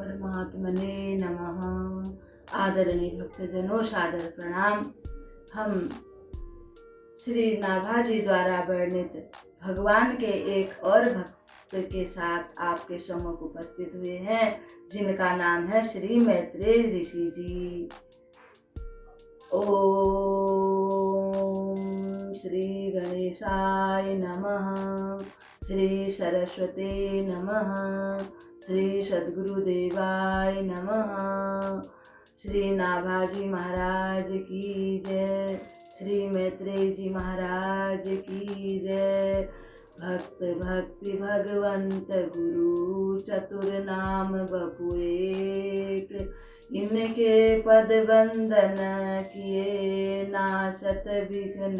परमात्मने नमः। आदरणीय भक्तजनों, सादर प्रणाम। हम श्री नाभाजी द्वारा वर्णित भगवान के एक और भक्त के साथ आपके सम्मुख उपस्थित हुए हैं, जिनका नाम है श्री मैत्रेय ऋषि जी। ओम श्री गणेशाय नमः, श्री सरस्वते नमः, श्री सद्गुरुदेवाय नमः। श्री नाभाजी महाराज की जय, श्री मैत्रेय जी महाराज की जय। भक्त भक्ति भगवंत गुरु चतुर नाम बपु एक, इनके पद वंदन किए नासत विघ्न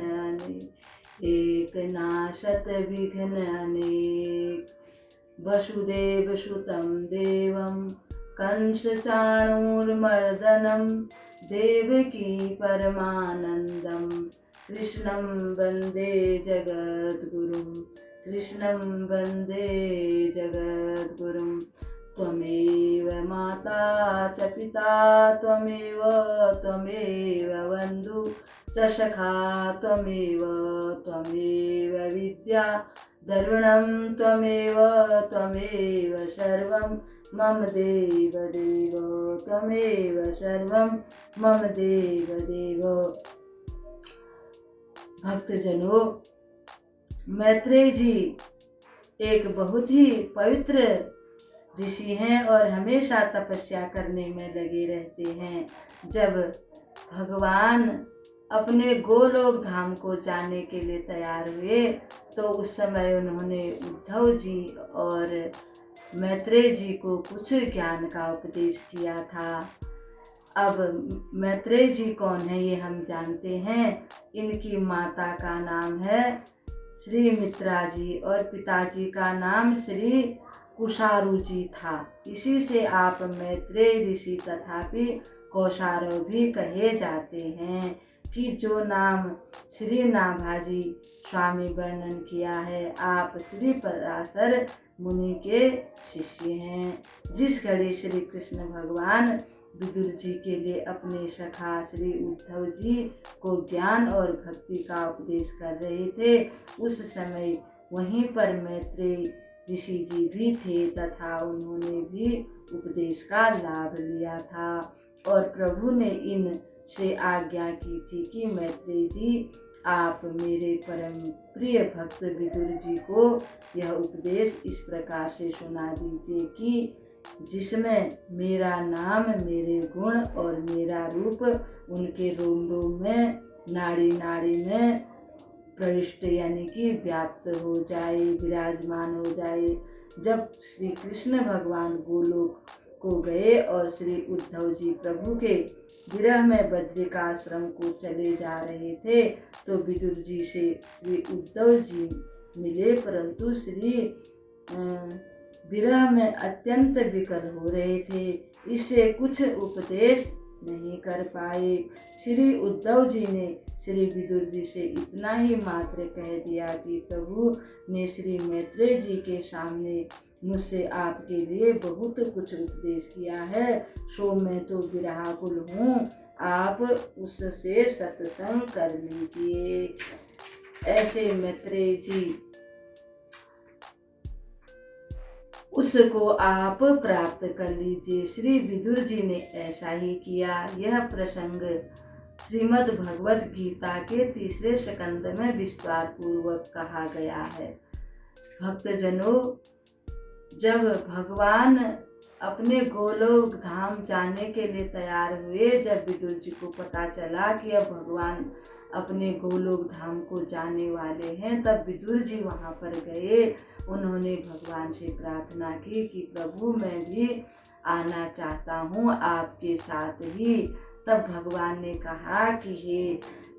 एक, नासत विघ्न अनेक। वसुदेव सुतं देवं कंस चाणूरमर्दनं, देवकी परमानंदं कृष्णं वंदे जगद्गुरुं, कृष्णं वंदे जगद्गुरुं। त्वमेव माता च पिता त्वमेव, त्वमेव बन्धु च सखा त्वमेव, त्वमेव विद्या धरुणं त्वमेव, त्वमेव सर्वं मम देव देव, त्वमेव सर्वं मम देव देव। भक्तजनों, मैत्रेय जी एक बहुत ही पवित्र ऋषि हैं और हमेशा तपस्या करने में लगे रहते हैं। जब भगवान अपने गोलोक धाम को जाने के लिए तैयार हुए तो उस समय उन्होंने उद्धव जी और मैत्रेय जी को कुछ ज्ञान का उपदेश किया था। अब मैत्रेय जी कौन है ये हम जानते हैं। इनकी माता का नाम है श्री मित्रा जी और पिताजी का नाम श्री कुशारु जी था। इसी से आप मैत्रेय ऋषि तथापि कौशारव भी कहे जाते हैं कि जो नाम श्री नाभाजी स्वामी वर्णन किया है, आप श्री पराशर मुनि के शिष्य हैं। जिस घड़ी श्री कृष्ण भगवान विदुर जी के लिए अपने सखा श्री उद्धव जी को ज्ञान और भक्ति का उपदेश कर रहे थे, उस समय वहीं पर मैत्रेय ऋषि जी भी थे तथा उन्होंने भी उपदेश का लाभ लिया था। और प्रभु ने इन से आज्ञा की थी कि मैत्रेय जी, आप मेरे परम प्रिय भक्त विदुर जी को यह उपदेश इस प्रकार से सुना दीजिए कि जिसमें मेरा नाम, मेरे गुण और मेरा रूप उनके रोम रोम में, नाड़ी नाड़ी में प्रविष्ट यानी कि व्याप्त हो जाए, विराजमान हो जाए। जब श्री कृष्ण भगवान गोलोक को गए और श्री उद्धव जी प्रभु के विरह में बद्रिकाश्रम को चले जा रहे थे तो विदुर जी से श्री उद्धव जी मिले, परंतु श्री विरह में अत्यंत विकल हो रहे थे, इससे कुछ उपदेश नहीं कर पाए। श्री उद्धव जी ने श्री विदुर जी से इतना ही मात्र कह दिया कि प्रभु ने श्री मैत्रेय जी के सामने मुझसे आपके लिए बहुत कुछ उपदेश किया है, सो मैं तो विरहाकुल हूँ, आप उससे सत्संग कर लीजिए। ऐसे मैत्रेय जी उसको आप प्राप्त कर लीजिए। श्री विदुर जी ने ऐसा ही किया। यह प्रसंग श्रीमद् भगवत गीता के 3 स्कंद में विस्तार पूर्वक कहा गया है। भक्तजनों, जब भगवान अपने गोलोक धाम जाने के लिए तैयार हुए, जब विदुर जी को पता चला कि अब भगवान अपने गोलोक धाम को जाने वाले हैं, तब विदुर जी वहाँ पर गए। उन्होंने भगवान से प्रार्थना की कि प्रभु, मैं भी आना चाहता हूँ आपके साथ ही। तब भगवान ने कहा कि हे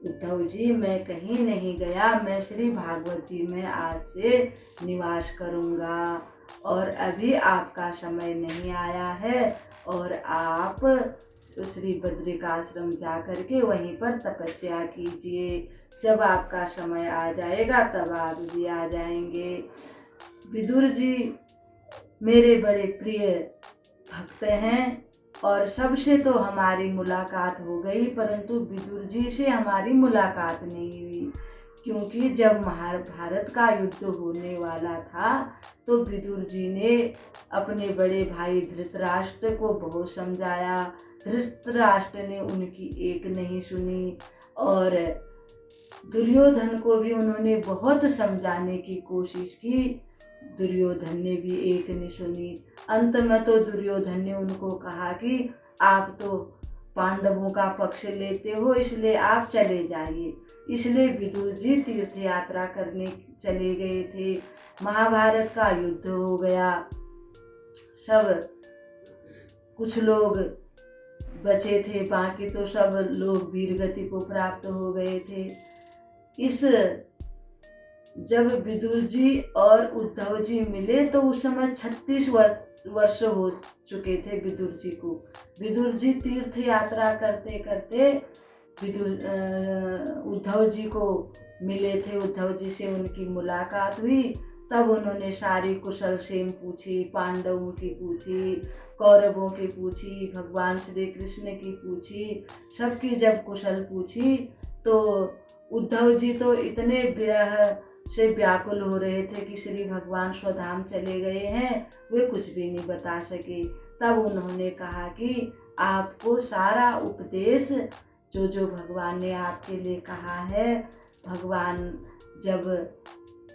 उद्धव जी, मैं कहीं नहीं गया, मैं श्री भागवत जी में आज से निवास करूँगा और अभी आपका समय नहीं आया है और आप श्री बद्रिकाश्रम जा कर के वहीं पर तपस्या कीजिए। जब आपका समय आ जाएगा तब आप भी आ जाएंगे। विदुर जी मेरे बड़े प्रिय भक्त हैं और सबसे तो हमारी मुलाकात हो गई, परंतु विदुर जी से हमारी मुलाकात नहीं हुई। क्योंकि जब महाभारत का युद्ध होने वाला था तो विदुर जी ने अपने बड़े भाई धृतराष्ट्र को बहुत समझाया। धृतराष्ट्र ने उनकी एक नहीं सुनी और दुर्योधन को भी उन्होंने बहुत समझाने की कोशिश की, दुर्योधन ने भी एक नहीं सुनी। अंत में तो दुर्योधन ने उनको कहा कि आप तो पांडवों का पक्ष लेते हो, इसलिए आप चले जाइए। इसलिए विदुर जी तीर्थ यात्रा करने चले गए थे। महाभारत का युद्ध हो गया, सब कुछ लोग बचे थे, बाकी तो सब लोग वीरगति को प्राप्त हो गए थे। जब विदुर जी और उद्धव जी मिले तो उस समय 36 वर्ष हो चुके थे विदुर जी को। विदुर जी तीर्थ यात्रा करते करते उद्धव जी को मिले थे। उद्धव जी से उनकी मुलाकात हुई, तब उन्होंने सारी कुशल क्षेम पूछी, पांडवों की पूछी, कौरवों की पूछी, भगवान श्री कृष्ण की पूछी। सबकी जब कुशल पूछी तो उद्धव जी तो इतने विरह से व्याकुल हो रहे थे कि श्री भगवान स्वधाम चले गए हैं, वे कुछ भी नहीं बता सके। तब उन्होंने कहा कि आपको सारा उपदेश जो भगवान ने आपके लिए कहा है, भगवान जब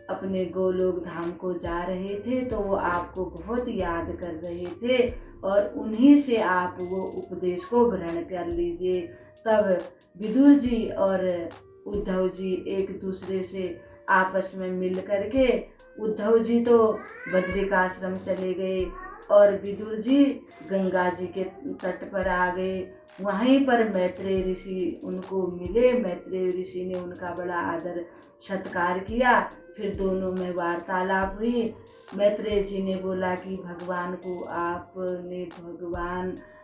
अपने गोलोक धाम को जा रहे थे तो वो आपको बहुत याद कर रहे थे और उन्हीं से आप वो उपदेश को ग्रहण कर लीजिए। तब विदुर जी और उद्धव जी एक दूसरे से आपस में मिल करके, उद्धव जी तो बद्रिकाश्रम चले गए और विदुर जी गंगा जी के तट पर आ गए। वहीं पर मैत्रेय ऋषि उनको मिले। मैत्रेय ऋषि ने उनका बड़ा आदर सत्कार किया। फिर दोनों में वार्तालाप हुई। मैत्रेय जी ने बोला कि भगवान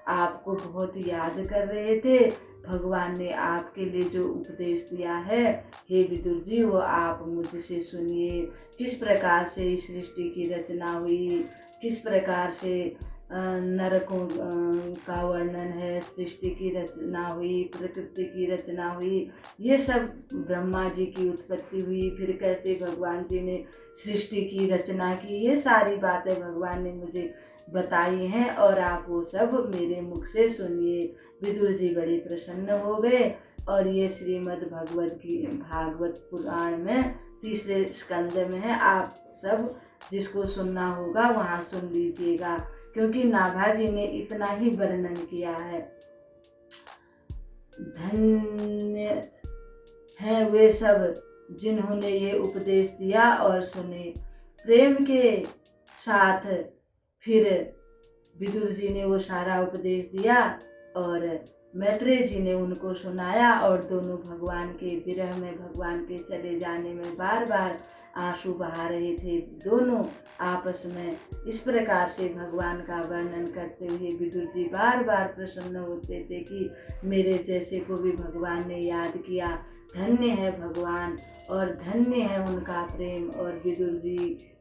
आपको बहुत याद कर रहे थे, भगवान ने आपके लिए जो उपदेश दिया है, हे विदुर जी, वो आप मुझसे सुनिए। किस प्रकार से इस सृष्टि की रचना हुई, किस प्रकार से नरकों का वर्णन है, सृष्टि की रचना हुई, प्रकृति की रचना हुई, ये सब ब्रह्मा जी की उत्पत्ति हुई, फिर कैसे भगवान जी ने सृष्टि की रचना की, ये सारी बातें भगवान ने मुझे बताई हैं और आप वो सब मेरे मुख से सुनिए। विदुर जी बड़े प्रसन्न हो गए और ये श्रीमद् भागवत पुराण में 3 स्कंद में है। आप सब जिसको सुनना होगा वहाँ सुन लीजिएगा, क्योंकि नाभाजी ने इतना ही वर्णन किया है। धन्य हैं वे सब जिन्होंने ये उपदेश दिया और सुने। प्रेम के साथ फिर विदुर जी ने वो सारा उपदेश दिया और मैत्रेय जी ने उनको सुनाया और दोनों भगवान के विरह में, भगवान के चले जाने में बार बार आंसू बहा रहे थे। दोनों आपस में इस प्रकार से भगवान का वर्णन करते हुए विदुर जी बार बार प्रसन्न होते थे कि मेरे जैसे को भी भगवान ने याद किया। धन्य है भगवान और धन्य है उनका प्रेम, और विदुर जी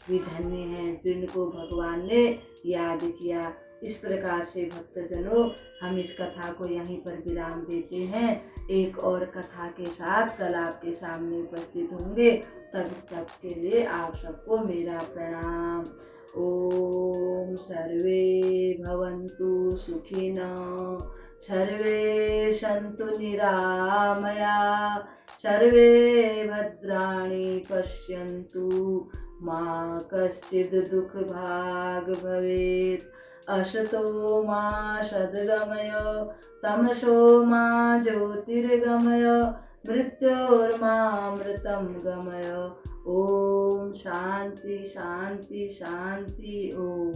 भी धन्य हैं जिनको भगवान ने याद किया। इस प्रकार से भक्तजनों, हम इस कथा को यहीं पर विराम देते हैं। एक और कथा के साथ कल आपके सामने उपस्थित होंगे। तब तक के लिए आप सबको मेरा प्रणाम। ओम सर्वे भवन्तु सुखिनः, सर्वे सन्तु निरामया, सर्वे भद्राणि पश्यन्तु, मा कश्चित् दुःखभाग् भवेत्। असतो मा सद्गमय, तमसो मा ज्योतिर्गमय, मृत्योर्मामृतं गमय। ओम शांति शांति शांति। ओम।